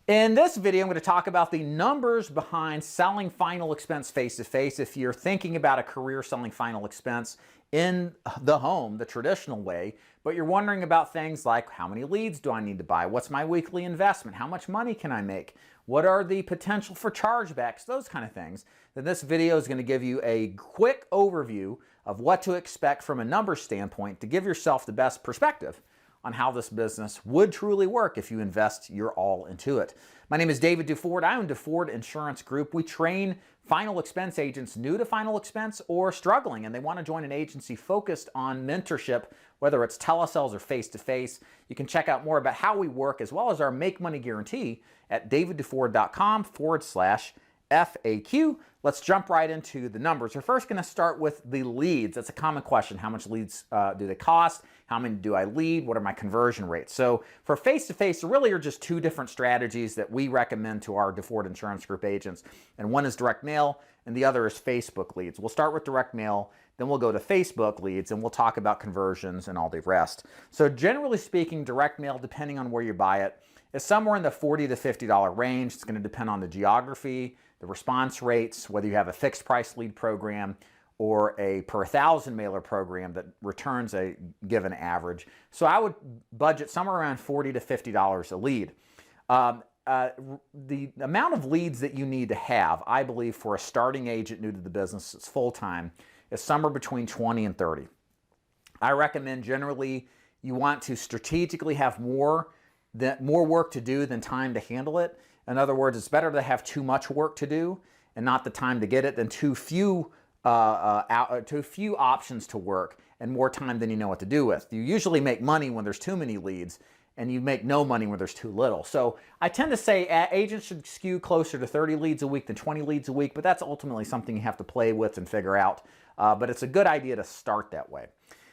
In this video, I'm going to talk about the numbers behind selling final expense face-to-face. If you're thinking about a career selling final expense in the home, the traditional way, but you're wondering about things like how many leads do I need to buy? What's my weekly investment? How much money can I make? What are the potential for chargebacks? Those kind of things. Then this video is going to give you a quick overview of what to expect from a numbers standpoint to give yourself the best perspective on how this business would truly work if you invest your all into it. My name is David DeFord. I own DeFord Insurance Group. We train final expense agents new to final expense or struggling, and they want to join an agency focused on mentorship, whether it's telesales or face-to-face. You can check out more about how we work as well as our Make Money Guarantee at daviddeford.com/FAQ. Let's jump right into the numbers. We're first going to start with the leads. That's a common question. How much leads do they cost? How many do I lead? What are my conversion rates? So for face-to-face, there really are just two different strategies that we recommend to our DeFord Insurance Group agents. And one is direct mail, and the other is Facebook leads. We'll start with direct mail, then we'll go to Facebook leads, and we'll talk about conversions and all the rest. So generally speaking, direct mail, depending on where you buy it, is somewhere in the $40 to $50 range. It's going to depend on the geography, the response rates, whether you have a fixed price lead program or a per 1,000 mailer program that returns a given average. So I would budget somewhere around $40 to $50 a lead. The amount of leads that you need to have, I believe, for a starting agent new to the business that's full-time is somewhere between 20 and 30. I recommend generally you want to strategically have more work to do than time to handle it. In other words, it's better to have too much work to do and not the time to get it than too few options to work and more time than you know what to do with. You usually make money when there's too many leads, and you make no money when there's too little. So I tend to say agents should skew closer to 30 leads a week than 20 leads a week, but that's ultimately something you have to play with and figure out. But it's a good idea to start that way.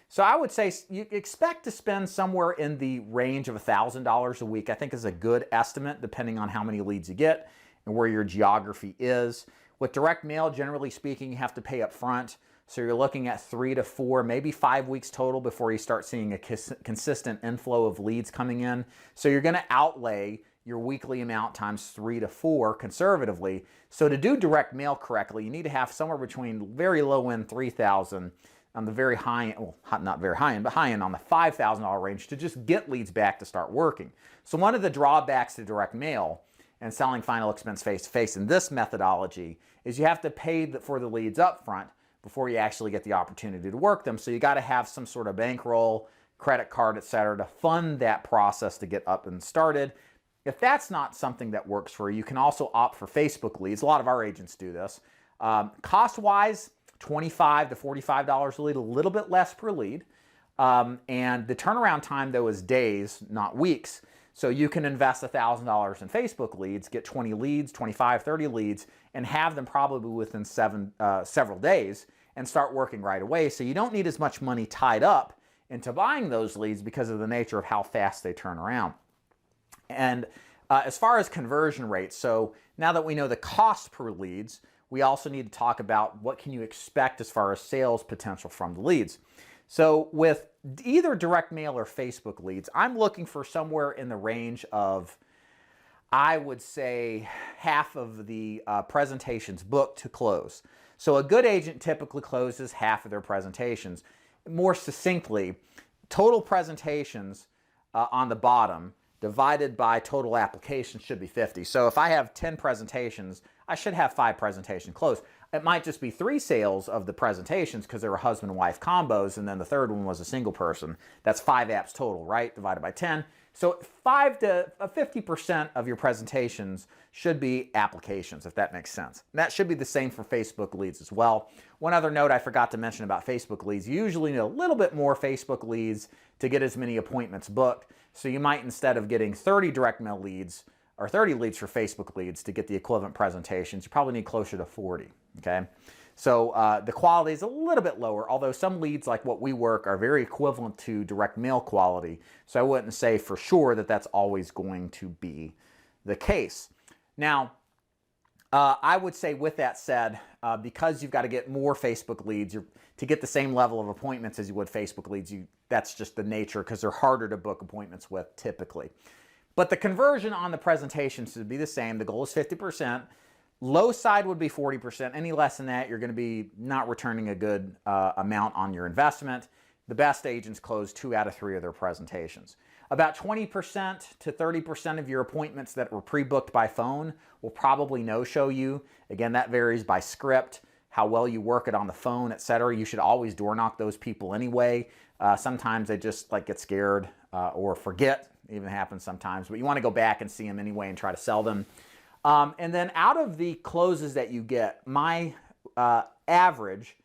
So I would say you expect to spend somewhere in the range of $1,000 a week, I think is a good estimate, depending on how many leads you get and where your geography is. With direct mail, generally speaking, you have to pay up front. So you're looking at 3 to 4, maybe 5 weeks total before you start seeing a consistent inflow of leads coming in. So you're going to outlay your weekly amount times 3 to 4 conservatively. So to do direct mail correctly, you need to have somewhere between very low end 3,000 on the very high end, well, not very high end, but high end on the $5,000 range to just get leads back to start working. So one of the drawbacks to direct mail and selling final expense face-to-face in this methodology is you have to pay for the leads up front before you actually get the opportunity to work them. So you got to have some sort of bankroll, credit card, etc., to fund that process to get up and started. If that's not something that works for you, you can also opt for Facebook leads. A lot of our agents do this. Cost-wise, $25 to $45 a lead, a little bit less per lead. And the turnaround time, though, is days, not weeks. So you can invest $1,000 in Facebook leads, get 20 leads, 25, 30 leads, and have them probably within several days and start working right away. So you don't need as much money tied up into buying those leads because of the nature of how fast they turn around. And as far as conversion rates, so now that we know the cost per leads, we also need to talk about what can you expect as far as sales potential from the leads. So with either direct mail or Facebook leads, I'm looking for somewhere in the range of, I would say, half of the presentations booked to close. So a good agent typically closes half of their presentations. More succinctly, total presentations on the bottom divided by total applications should be 50. So if I have 10 presentations, I should have 5 presentations closed. It might just be 3 sales of the presentations because they were husband and wife combos, and then the third one was a single person. That's 5 apps total, right? Divided by 10. So 5 to 50% of your presentations should be applications, if that makes sense. And that should be the same for Facebook leads as well. One other note I forgot to mention about Facebook leads, you usually need a little bit more Facebook leads to get as many appointments booked. So you might, instead of getting 30 direct mail leads or 30 leads for Facebook leads to get the equivalent presentations, you probably need closer to 40, okay? So the quality is a little bit lower, although some leads like what we work are very equivalent to direct mail quality. So I wouldn't say for sure that that's always going to be the case. Now, I would say with that said, because you've got to get more Facebook leads to get the same level of appointments as you would Facebook leads, that's just the nature because they're harder to book appointments with typically. But the conversion on the presentation should be the same. The goal is 50%. Low side would be 40%. Any less than that, you're going to be not returning a good amount on your investment. The best agents close 2 out of 3 of their presentations. About 20% to 30% of your appointments that were pre-booked by phone will probably no-show you. Again, that varies by script, how well you work it on the phone, etc. You should always door knock those people anyway. Sometimes they just get scared or forget. It even happens sometimes, but you want to go back and see them anyway and try to sell them. And then out of the closes that you get, my average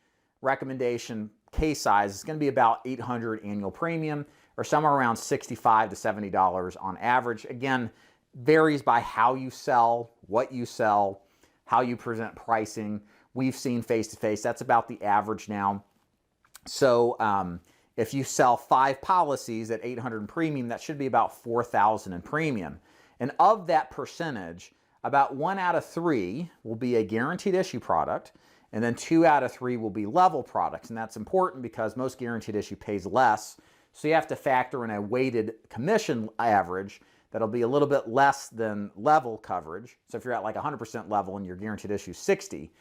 recommendation case size is going to be about $800 annual premium, or somewhere around $65 to $70 on average. Again, varies by how you sell, what you sell, how you present pricing. We've seen face-to-face, that's about the average now. So if you sell 5 policies at $800 in premium, that should be about $4,000 in premium. And of that percentage, about 1 out of 3 will be a guaranteed issue product, and then 2 out of 3 will be level products. And that's important because most guaranteed issue pays less. So you have to factor in a weighted commission average that'll be a little bit less than level coverage. So if you're at 100% level and your guaranteed issue is 60,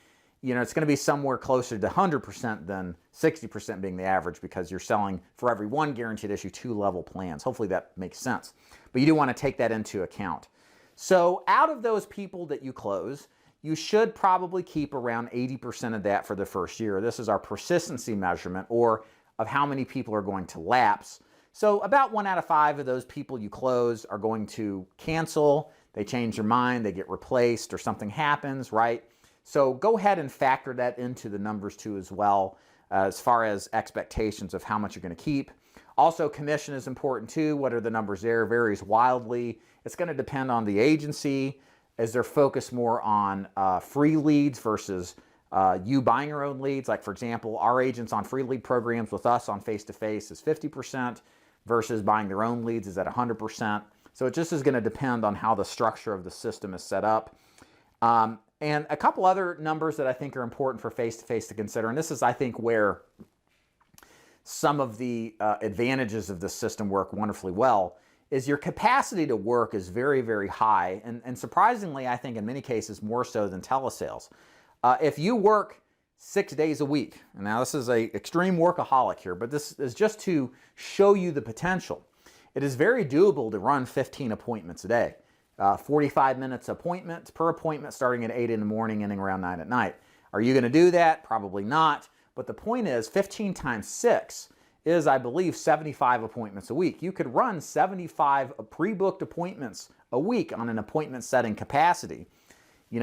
it's going to be somewhere closer to 100% than 60% being the average, because you're selling for every 1 guaranteed issue 2 level plans. Hopefully that makes sense. But you do want to take that into account. So out of those people that you close, you should probably keep around 80% of that for the first year. This is our persistency measurement, or of how many people are going to lapse. So about 1 out of 5 of those people you close are going to cancel. They change their mind, they get replaced, or something happens, right? So go ahead and factor that into the numbers too as well, as far as expectations of how much you're going to keep. Also, commission is important too. What are the numbers there? Varies wildly. It's going to depend on the agency. Is their focus more on free leads versus you buying your own leads? Like, for example, our agents on free lead programs with us on face-to-face is 50% versus buying their own leads is at 100%. So it just is going to depend on how the structure of the system is set up. And a couple other numbers that I think are important for face-to-face to consider, and this is, I think, where some of the advantages of the system work wonderfully well, is your capacity to work is very, very high, and surprisingly, I think in many cases more so than telesales. If you work 6 days a week, and now this is an extreme workaholic here, but this is just to show you the potential. It is very doable to run 15 appointments a day. 45 minutes appointment per appointment, starting at 8 in the morning, ending around 9 at night. Are you going to do that? Probably not. But the point is, 15 times 6 is, I believe, 75 appointments a week. You could run 75 pre-booked appointments a week on an appointment setting capacity.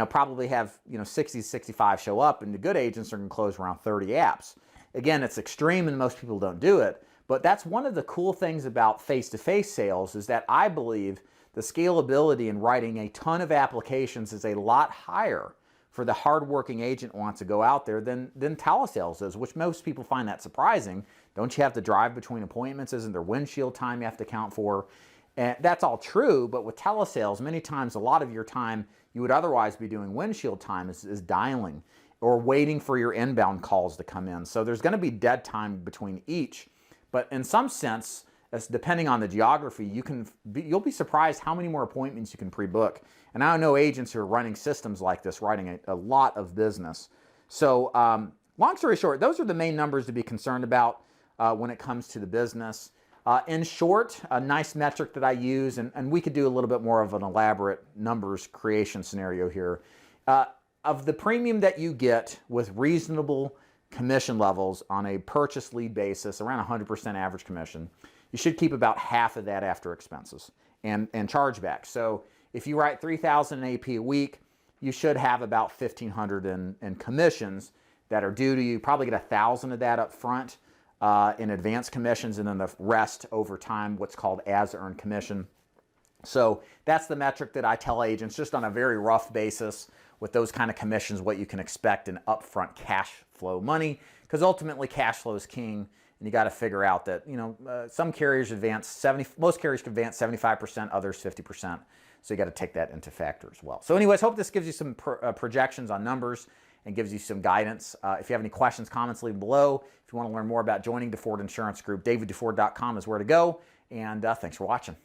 Probably have 60 to 65 show up, and the good agents are going to close around 30 apps. Again, it's extreme and most people don't do it, but that's one of the cool things about face-to-face sales, is that I believe the scalability in writing a ton of applications is a lot higher for the hardworking agent who wants to go out there than telesales is, which most people find that surprising. Don't you have to drive between appointments? Isn't there windshield time you have to account for? And that's all true, but with telesales, many times a lot of your time you would otherwise be doing windshield time is dialing or waiting for your inbound calls to come in. So there's going to be dead time between each. But in some sense, depending on the geography, you'll be surprised how many more appointments you can pre-book. And I know agents who are running systems like this, writing a lot of business. So long story short, those are the main numbers to be concerned about when it comes to the business. In short, a nice metric that I use, and we could do a little bit more of an elaborate numbers creation scenario here. Of the premium that you get with reasonable commission levels on a purchase lead basis, around 100% average commission, you should keep about half of that after expenses and chargebacks. So if you write $3,000 in AP a week, you should have about $1,500 in commissions that are due to you. Probably get $1,000 of that up front in advance commissions, and then the rest over time, what's called as earned commission. So that's the metric that I tell agents, just on a very rough basis with those kind of commissions, what you can expect in upfront cash flow money, because ultimately cash flow is king. And you got to figure out that, some carriers advance most carriers can advance 75%, others 50%. So you got to take that into factor as well. So anyways, hope this gives you some projections on numbers and gives you some guidance. If you have any questions, comments, leave them below. If you want to learn more about joining DeFord Insurance Group, daviddeford.com is where to go. And thanks for watching.